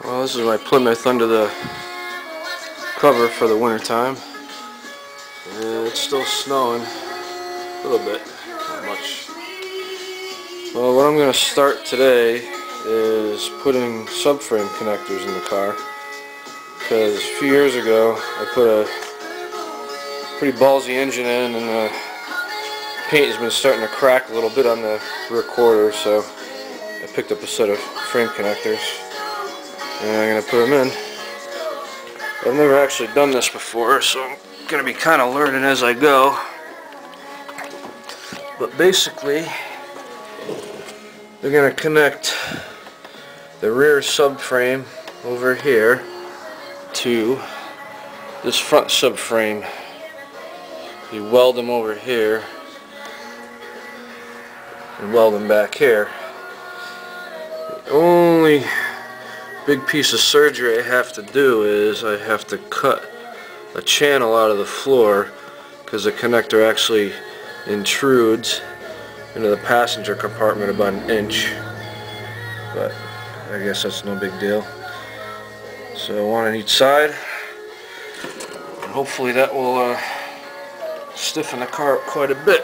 Well, this is my Plymouth under the cover for the winter time. It's still snowing a little bit, not much. Well, what I'm going to start today is putting subframe connectors in the car, because a few years ago I put a pretty ballsy engine in, and the paint has been starting to crack a little bit on the rear quarter, so I picked up a set of frame connectors and I'm going to put them in. I've never actually done this before, so I'm going to be kind of learning as I go. But basically, they're going to connect the rear subframe over here to this front subframe. You weld them over here and weld them back here. The only big piece of surgery I have to do is I have to cut a channel out of the floor, because the connector actually intrudes into the passenger compartment about an inch, but I guess that's no big deal. So one on each side, and hopefully that will stiffen the car up quite a bit.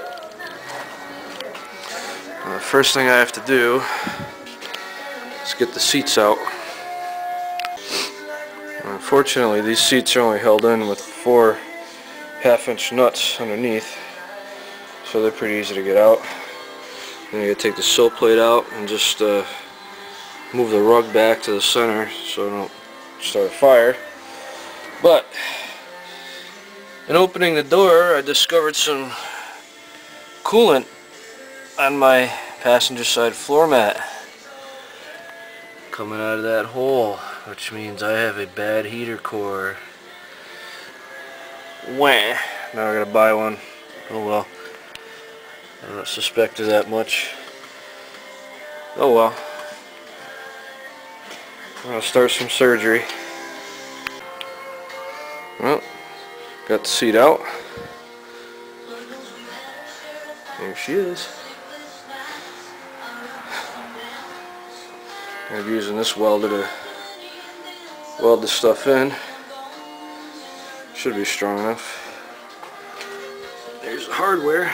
The first thing I have to do is get the seats out. Unfortunately, these seats are only held in with 4 half-inch nuts underneath, so they're pretty easy to get out. Then you gotta take the sill plate out and just move the rug back to the center so I don't start a fire. But in opening the door, I discovered some coolant on my passenger side floor mat coming out of that hole, which means I have a bad heater core. Wah! Now I gotta buy one. Oh well. I don't suspect it that much. Oh well. I'm gonna start some surgery. Well, got the seat out. There she is. I'm using this welder to weld the stuff in. Should be strong enough. There's the hardware.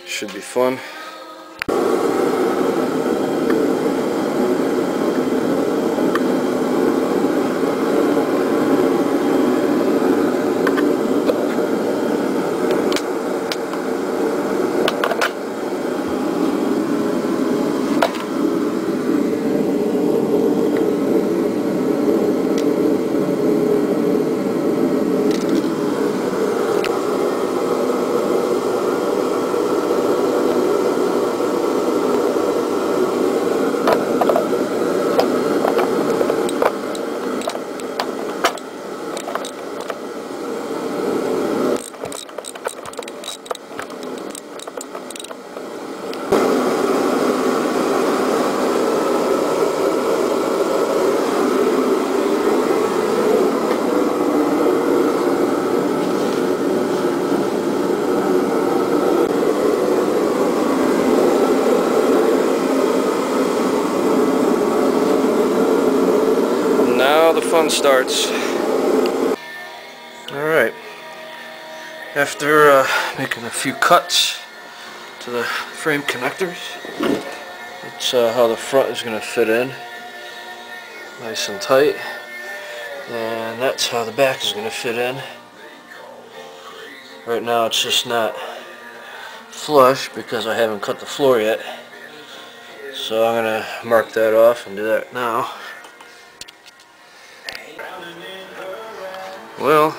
Should be fun. The fun starts. Alright, after making a few cuts to the frame connectors, that's how the front is going to fit in, nice and tight, and that's how the back is going to fit in. Right now it's just not flush because I haven't cut the floor yet, so I'm going to mark that off and do that now. Well,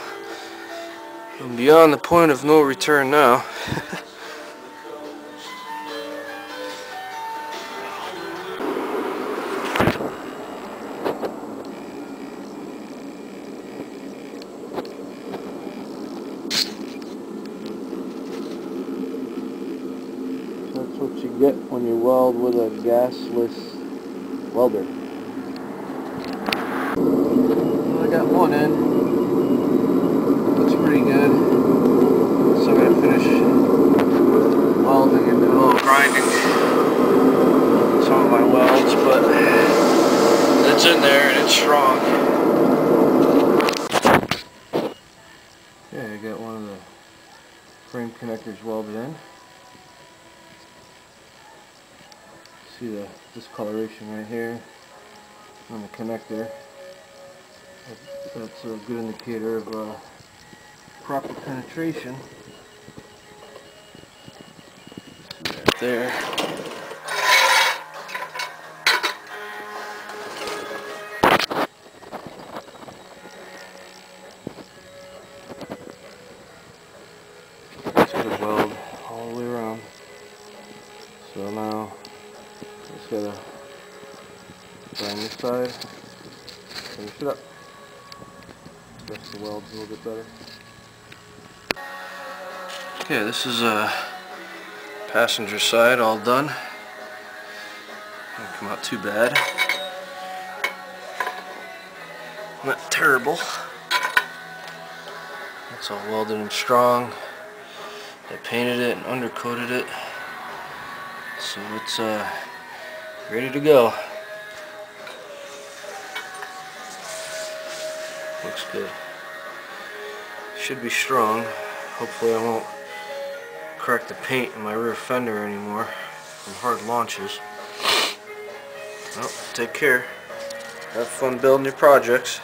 I'm beyond the point of no return now. That's what you get when you weld with a gasless welder. Well, I got one in. Looks pretty good. So I'm going to finish welding and do a little grinding. Okay, I got one of the frame connectors welded in. See the discoloration right here on the connector. That's a good indicator of proper penetration. Right there. Just gonna weld all the way around. So now just gotta bang this side, finish it up. Rest the welds a little bit better. Okay, this is passenger side all done. Didn't come out too bad. Not terrible. It's all welded and strong. I painted it and undercoated it, so it's ready to go. Looks good. Should be strong. Hopefully I won't crack the paint in my rear fender anymore from hard launches. Well, take care. Have fun building your projects.